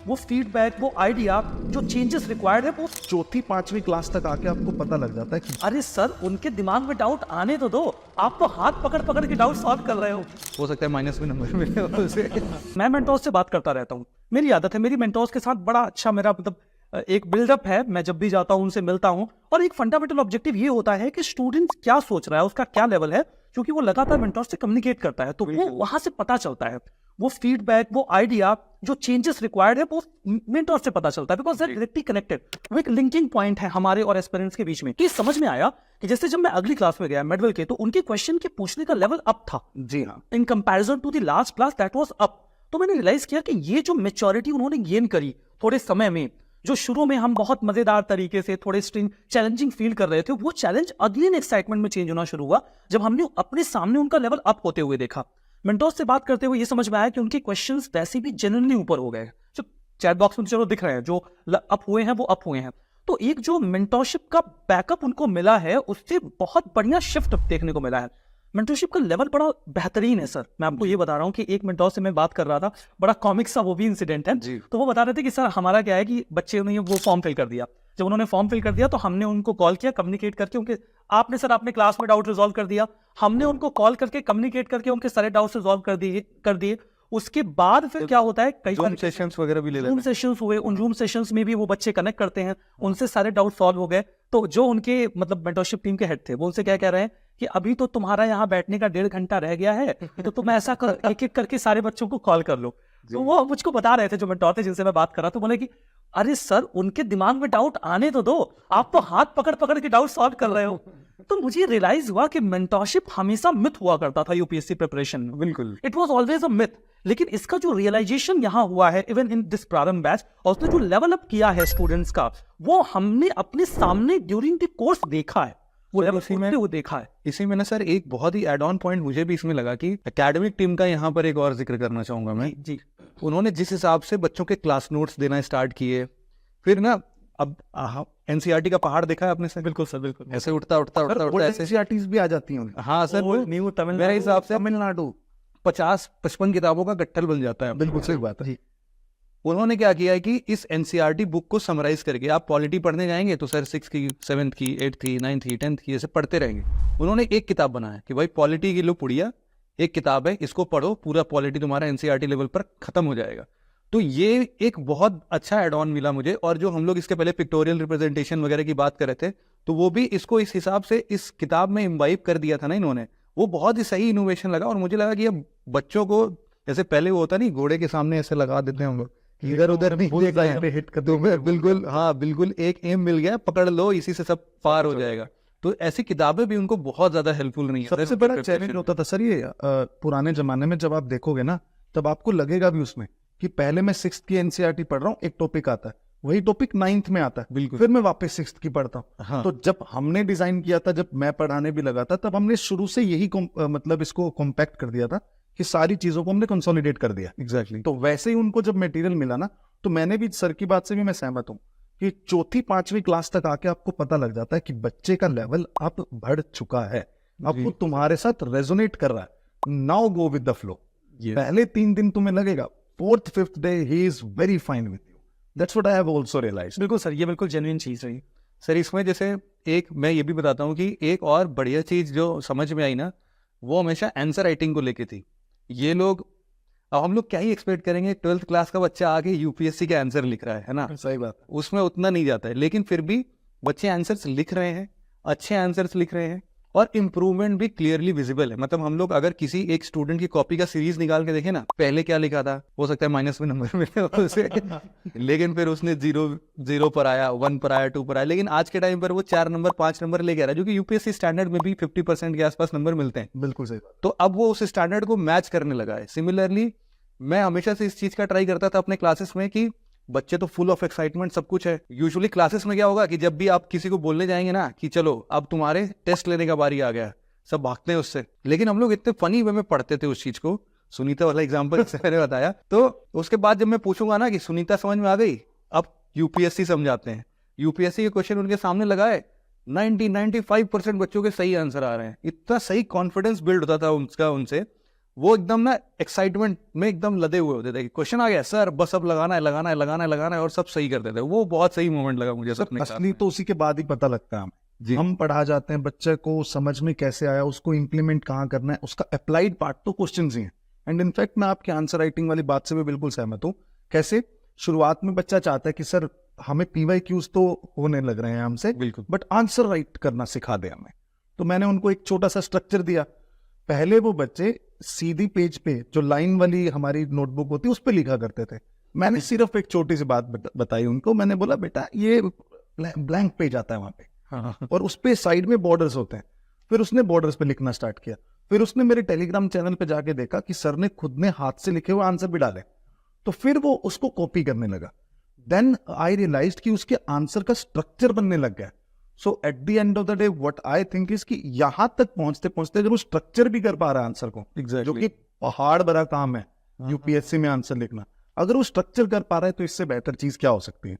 वो फीडबैक, वो आइडिया, जो चेंजेस रिक्वायर्ड है वो चौथी पांचवी क्लास तक आके आपको पता लग जाता है कि अरे सर उनके दिमाग में डाउट आने तो दो, आप तो हाथ पकड़ पकड़ के डाउट सॉल्व कर रहे हो सकता है माइनस में नंबर मिले उसे। मैं मेंटोर्स से बात करता रहता हूँ, मेरी आदत है, मेरी मेंटोर्स के साथ बड़ा अच्छा मेरा मतलब एक बिल्डअप है। मैं जब भी जाता हूँ उनसे मिलता हूँ और एक फंडामेंटल ऑब्जेक्टिव ये होता है कि स्टूडेंट क्या सोच रहा है, उसका क्या लेवल है, क्योंकि वो लगातार मेंटोर से कम्युनिकेट करता है तो वो वहां से पता चलता है, वो फीडबैक, वो आइडिया, जो चेंजेस रिक्वायर्ड है वो मेंटोर से पता चलता है, बिकॉज दैट डायरेक्टली कनेक्टेड। वो एक लिंकिंग पॉइंट है हमारे और एस्पिरेंट्स के बीच में। ये समझ में आया कि जैसे जब मैं अगली क्लास में गया मेडवेल के, तो उनके क्वेश्चन के पूछने का लेवल अप था। जी हाँ, in comparison to the last class that was up. तो मैंने रियलाइज किया कि ये जो मैच्योरिटी उन्होंने गेन करी थोड़े समय में, जो शुरू में हम बहुत मजेदार तरीके से थोड़े चैलेंजिंग फील कर रहे थे, वो चैलेंज अगली एक्साइटमेंट में चेंज होना शुरू हुआ जब हमने अपने सामने उनका लेवल अप होते हुए देखा। मेंटोर्स से बात करते हुए ये समझ में आया कि उनके क्वेश्चंस वैसे भी जेन्युइनली ऊपर हो गए, जो चैट बॉक्स में चलो दिख रहे हैं, जो अप हुए हैं वो अप हुए हैं। तो एक जो मेंटोरशिप का बैकअप उनको मिला है, उससे बहुत बढ़िया शिफ्ट देखने को मिला है। मेंटरशिप का लेवल बड़ा बेहतरीन है सर। मैं आपको ये बता रहा हूँ कि एक मेंटोर से मैं बात कर रहा था, बड़ा कॉमिक सा वो भी इंसिडेंट है। तो वो बता रहे थे कि सर हमारा क्या है कि बच्चे ने वो फॉर्म फिल कर दिया, जब उन्होंने फॉर्म फिल कर दिया तो हमने उनको कॉल किया, कम्युनिकेट करके उनके आपने क्लास में डाउट रिजॉल्व कर दिया, हमने उनको कॉल करके कम्युनिकेट करके उनके सारे डाउट्स रिजॉल्व कर दिए। उसके बाद फिर क्या होता है, कई जूम सेशंस वगैरह भी ले लेते हैं, जूम सेशंस हुए, उन जूम सेशंस में भी वो बच्चे कनेक्ट करते हैं, उनसे सारे डाउट सॉल्व हो गए। तो जो उनके मतलब मेंटरशिप टीम के हेड थे वो उनसे क्या कह रहे हैं कि अभी तो तुम्हारा यहाँ बैठने का 1.5 घंटा रह गया है, तो तुम ऐसा कर एक एक करके सारे बच्चों को कॉल कर लो। तो वो मुझको बता रहे थे, जो मेंटोर थे जिनसे मैं बात कर रहा था, बोले कि अरे सर उनके दिमाग में डाउट आने तो दो, आप तो हाथ पकड़ पकड़ के डाउट सॉल्व कर रहे हो। तो मुझे रियलाइज हुआ कि मेंटोरशिप हमेशा मिथ हुआ करता था यूपीएससी प्रिपरेशन में, बिल्कुल it was always a myth. लेकिन इसका जो रियलाइजेशन यहाँ हुआ है इवन इन दिस प्रारंभ बैच, और उसने जो लेवल अप किया है स्टूडेंट्स का, वो हमने अपने सामने ड्यूरिंग द कोर्स देखा है, वो देखा है। इसी में ना सर एक बहुत ही एड ऑन पॉइंट मुझे भी इसमें लगा कि एकेडमिक टीम का यहाँ पर एक और जिक्र करना चाहूंगा मैं जी। उन्होंने जिस हिसाब से बच्चों के क्लास नोट्स देना स्टार्ट किए, फिर ना अब एनसीईआरटी का पहाड़ देखा है आपने सर? बिल्कुल सर, बिल्कुल ऐसे उठता ऐसे एनसीईआरटीज भी आ जाती हैं। हाँ सर, न्यू मेरे हिसाब से तमिलनाडु 50-55 किताबों का गट्ठल बन जाता है। बिल्कुल सही बात है। उन्होंने क्या किया है कि इस एनसीईआरटी बुक को समराइज करके, आप पॉलिटी पढ़ने जाएंगे तो सर 6th की, 7th की, 8th की, 9th की, 10th की ऐसे पढ़ते रहेंगे। उन्होंने एक किताब बनाया कि भाई पॉलिटी की लो पुड़िया, एक किताब है, इसको पढ़ो, पूरा पॉलिटी तुम्हारा एनसीईआरटी लेवल पर खत्म हो जाएगा। तो ये एक बहुत अच्छा एड ऑन मिला मुझे। और जो हम लोग इसके पहले पिक्टोरियल रिप्रेजेंटेशन वगैरह की बात कर रहे थे, तो वो भी इसको इस हिसाब से इस किताब में इम्बाइब कर दिया था ना इन्होंने, वो बहुत ही सही इनोवेशन लगा। और मुझे लगा कि ये बच्चों को, जैसे पहले वो होता नहीं घोड़े के सामने ऐसे लगा देते हैं हम लोग, इधर उधर नहीं देखा, यहाँ पे हिट कर दो, बिल्कुल हाँ बिल्कुल एक एम मिल गया, पकड़ लो, इसी से सब पार हो जाएगा। तो ऐसी किताबें भी उनको बहुत ज्यादा हेल्पफुल नहीं है। सबसे बड़ा चैलेंज होता था सर ये पुराने जमाने में, जब आप देखोगे ना तब आपको लगेगा भी उसमें कि पहले मैं 6th की एनसीईआरटी पढ़ रहा हूँ, एक टॉपिक आता है, वही टॉपिक 9th में आता है, बिल्कुल, फिर मैं वापस 6th की पढ़ता हूँ। हाँ। तो जब हमने डिजाइन किया था, जब मैं पढ़ाने भी लगा था, तब हमने शुरू से यही मतलब इसको कॉम्पैक्ट कर दिया था कि सारी चीजों को हमने कंसोलिडेट कर दिया। एग्जैक्टली। तो वैसे ही उनको जब मटेरियल मिला ना, तो मैंने भी सर की बात से भी मैं सहमत हूँ कि चौथी पांचवी क्लास तक आके आपको पता लग जाता है कि बच्चे का लेवल अब बढ़ चुका है, अब वो तुम्हारे साथ रेजोनेट कर रहा है। Now go with the flow. पहले 3 दिन तुम्हें लगेगा, 4th 5th day he is very fine with you. That's what I have also realised. बिल्कुल सर, ये बिल्कुल जेन्युइन चीज है सर। इसमें जैसे एक मैं ये भी बताता हूँ कि एक और बढ़िया चीज जो समझ में आई ना, वो हमेशा आंसर राइटिंग को लेके थी। ये लोग, अब हम लोग क्या ही एक्सपेक्ट करेंगे, 12th क्लास का बच्चा आके यूपीएससी के आंसर लिख रहा है ना? सही बात, उसमें उतना नहीं जाता है, लेकिन फिर भी बच्चे आंसर्स लिख रहे हैं, अच्छे आंसर्स लिख रहे हैं, और इम्प्रूवमेंट भी क्लियरली विजिबल है। मतलब हम लोग अगर किसी एक स्टूडेंट की कॉपी का सीरीज निकाल के देखें ना, पहले क्या लिखा था, हो सकता है माइनस में नंबर मिले उसे लेकिन फिर उसने 0 पर आया, 1 पर आया, 2 पर आया, लेकिन आज के टाइम पर वो 4 नंबर 5 नंबर लेके आ रहा है, जो कि यूपीएससी स्टैंडर्ड में भी 50% के आसपास नंबर मिलते हैं। बिल्कुल सही। तो अब वो उस स्टैंडर्ड को मैच करने लगा है। सिमिलरली मैं हमेशा से इस चीज का ट्राई करता था अपने क्लासेस में कि बच्चे तो फुल ऑफ एक्साइटमेंट, सब कुछ है। यूजुअली क्लासेस में क्या होगा कि जब भी आप किसी को बोलने जाएंगे ना कि चलो अब तुम्हारे टेस्ट लेने का बारी आ गया, सब भागते हैं उससे। लेकिन हम लोग इतने फनी वे में पढ़ते थे उस चीज को। सुनीता वाला एग्जाम्पल से मैंने बताया, तो उसके बाद जब मैं पूछूंगा ना कि सुनीता समझ में आ गई, अब यूपीएससी समझाते हैं, यूपीएससी के क्वेश्चन उनके सामने लगाए, 90-95% बच्चों के सही आंसर आ रहे हैं। इतना सही कॉन्फिडेंस बिल्ड होता था उनका उनसे। वो एकदम ना एक्साइटमेंट में एकदम लदे हुए होते थे कि क्वेश्चन आ गया सर, बस अब लगाना है लगाना है लगाना है लगाना है, और सब सही करते थे। वो बहुत सही मोमेंट लगा मुझे अपने क्लास असली में। तो उसी के बाद ही पता लगता है हमें। जी। हम पढ़ा जाते हैं, बच्चे को समझ में कैसे आया, उसको इम्प्लीमेंट कहाँ करना है, उसका अप्लाइड पार्ट तो क्वेश्चन ही है। एंड इनफैक्ट मैं आपके आंसर राइटिंग वाली बात से भी बिल्कुल सहमत हूँ। कैसे शुरुआत में बच्चा चाहता है कि सर हमें PYQs तो होने लग रहे हैं हमसे, बिल्कुल। बट आंसर राइट करना सिखा दे हमें। तो मैंने उनको एक छोटा सा स्ट्रक्चर दिया। पहले वो बच्चे सीधी पेज पे जो लाइन वाली हमारी नोटबुक होती है उस पे लिखा करते थे। मैंने सिर्फ एक छोटी सी बात बताई उनको। मैंने बोला बेटा ये ब्लैंक पेज आता है वहां पे, हाँ। और उस पे साइड में बॉर्डर्स होते हैं। फिर उसने बॉर्डर्स पे लिखना स्टार्ट किया। फिर उसने मेरे टेलीग्राम चैनल पे जाके देखा कि सर ने खुद ने हाथ से लिखे हुए आंसर भी डाले, तो फिर वो उसको कॉपी करने लगा। देन आई रियलाइज्ड कि उसके आंसर का स्ट्रक्चर बनने लग गया। So at the end of the day what I think is कि यहां तक पहुंचते पहुंचते अगर वो स्ट्रक्चर भी कर पा रहा है आंसर को, Exactly. जो कि पहाड़ भरा काम है यूपीएससी में आंसर लिखना, अगर वो स्ट्रक्चर कर पा रहा है तो इससे बेहतर चीज क्या हो सकती है।